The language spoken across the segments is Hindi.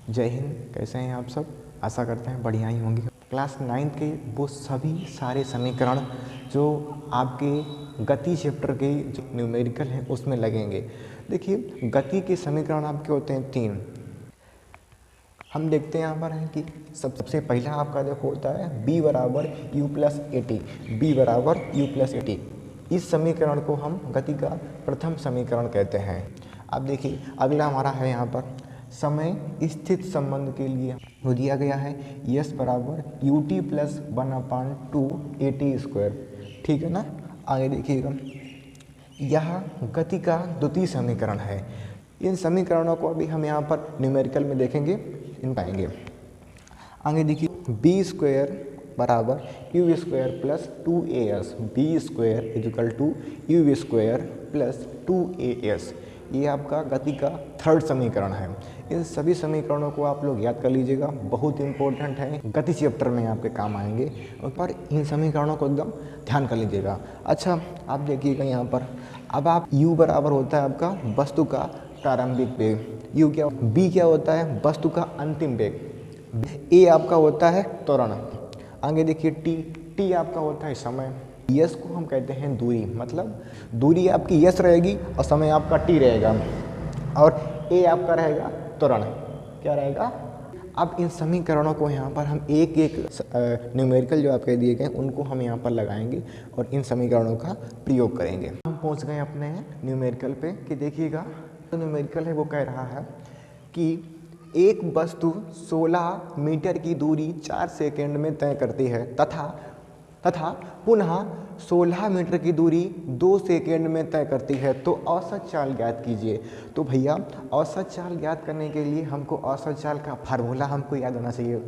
जय हिंद। कैसे हैं आप सब? आशा करते हैं बढ़िया ही होंगे। क्लास 9th के वो सभी सारे समीकरण जो आपके गति चैप्टर के जो न्यूमेरिकल हैं उसमें लगेंगे। देखिए, गति के समीकरण आपके होते हैं 3। हम देखते हैं यहाँ पर है कि सबसे पहला आपका देखो होता है b बराबर u plus a t. B बराबर u प्लस ए टी। इस समीकरण को हम गति का प्रथम समीकरण कहते हैं। अब देखिए, अगला हमारा है यहाँ पर समय स्थित संबंध के लिए वो दिया गया है s बराबर U T plus 1/2 A T square. ठीक है ना। आगे देखिएगा, यह गति का द्वितीय समीकरण है। इन समीकरणों को अभी हम यहाँ पर न्यूमेरिकल में देखेंगे, इन पाएंगे। आगे देखिए, बी स्क्वायर बराबर u square plus 2as। B square equal to u square plus 2as। ये आपका गति का थर्ड समीकरण है। इन सभी समीकरणों को आप लोग याद कर लीजिएगा, बहुत इंपॉर्टेंट है, गति चैप्टर में आपके काम आएंगे। पर इन समीकरणों को एकदम ध्यान कर लीजिएगा। अच्छा, आप देखिएगा यहाँ पर, अब आप u बराबर होता है आपका वस्तु का प्रारंभिक वेग, u क्या, b क्या होता है वस्तु का अंतिम वेग, a आपका होता है त्वरण। आगे देखिए, t आपका होता है समय, यस को हम कहते हैं दूरी, मतलब दूरी आपकी यस रहेगी और समय आपका टी रहेगा, और ए आपका रहेगा त्वरण। क्या रहेगा? अब इन समीकरणों को यहाँ पर हम एक एक न्यूमेरिकल जो आपके दिए गए उनको हम यहाँ पर लगाएंगे और इन समीकरणों का प्रयोग करेंगे। हम पहुँच गए अपने न्यूमेरिकल पे कि देखिएगा, जो न्यूमेरिकल है वो कह रहा है कि एक वस्तु 16 मीटर की दूरी 4 सेकेंड में तय करती है तथा पुनः 16 मीटर की दूरी 2 सेकेंड में तय करती है, तो औसत चाल ज्ञात कीजिए। तो भैया, औसत चाल ज्ञात करने के लिए हमको औसत चाल का फार्मूला हमको याद होना चाहिए।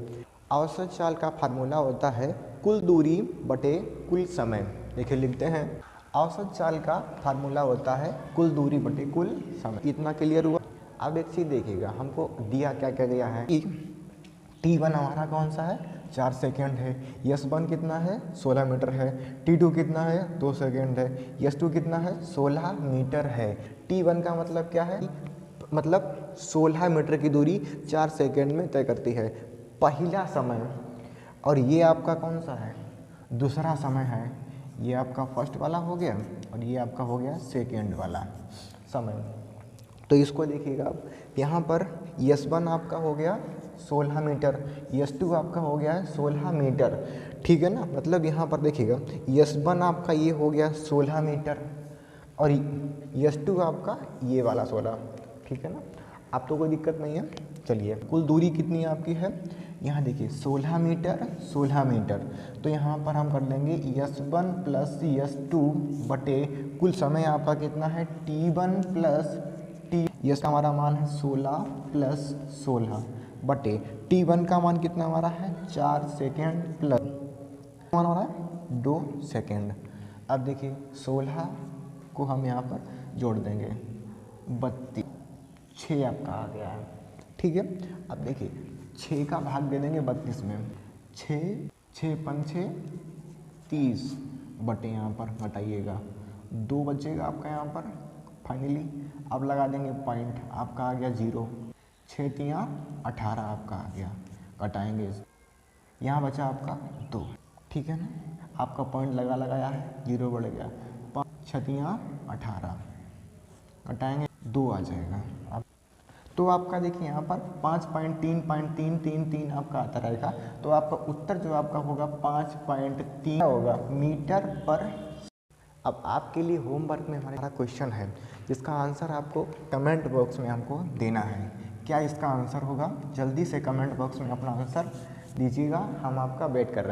औसत चाल का फार्मूला होता है कुल दूरी बटे कुल समय। देखिए, लिखते हैं, औसत चाल का फार्मूला होता है कुल दूरी बटे कुल समय। इतना क्लियर हुआ? अब एक चीज़ देखिएगा, हमको दिया क्या क्या गया है कि t1 हमारा कौन सा है, 4 सेकेंड है। s1 कितना है, 16 मीटर है। t2 कितना है, 2 सेकेंड है। s2 कितना है, 16 मीटर है। t1 का मतलब क्या है, मतलब 16 मीटर की दूरी 4 सेकेंड में तय करती है, पहला समय। और ये आपका कौन सा है, दूसरा समय है। ये आपका फर्स्ट वाला हो गया और ये आपका हो गया सेकेंड वाला समय। तो इसको देखिएगा, आप यहाँ पर s1 आपका हो गया 16 मीटर, s2 आपका हो गया है 16 मीटर। ठीक है ना। मतलब यहाँ पर देखिएगा, s1 आपका ये हो गया 16 मीटर और s2 आपका ये वाला 16। ठीक है ना। अब तो कोई दिक्कत नहीं है। चलिए, कुल दूरी कितनी आपकी है, यहाँ देखिए 16 मीटर 16 मीटर। तो यहाँ पर हम कर देंगे s1 प्लस s2 बटे कुल समय आपका कितना है, t1 प्लस यस का हमारा मान है 16 प्लस 16 बटे t1 का मान कितना हमारा है, 4 सेकेंड प्लस मान हो रहा है 2 सेकेंड। अब देखिए, 16 को हम यहाँ पर जोड़ देंगे, 32, 6 आपका आ गया है। ठीक है। अब देखिए, 6 का भाग दे देंगे 32 में, 6 पंचे 30 बटे यहाँ पर घटाइएगा 2 बचेगा आपका यहाँ पर फाइनली। अब लगा देंगे पॉइंट, आपका आ गया 0, 6 तियाँ 18 आपका आ गया। घटाएंगे, यहाँ बचा आपका 2। ठीक है ना। आपका पॉइंट लगाया है, 0 बढ़ गया, 5 तियाँ 18, घटाएंगे 2 आ जाएगा। अब तो आपका देखिए यहाँ पर 5.3.333 आपका आता रहेगा। तो आपका उत्तर जो आपका होगा 5.3 होगा मीटर पर। अब आपके लिए होमवर्क में हमारा क्वेश्चन है, जिसका आंसर आपको कमेंट बॉक्स में हमको देना है। क्या इसका आंसर होगा? जल्दी से कमेंट बॉक्स में अपना आंसर दीजिएगा, हम आपका वेट कर रहे हैं।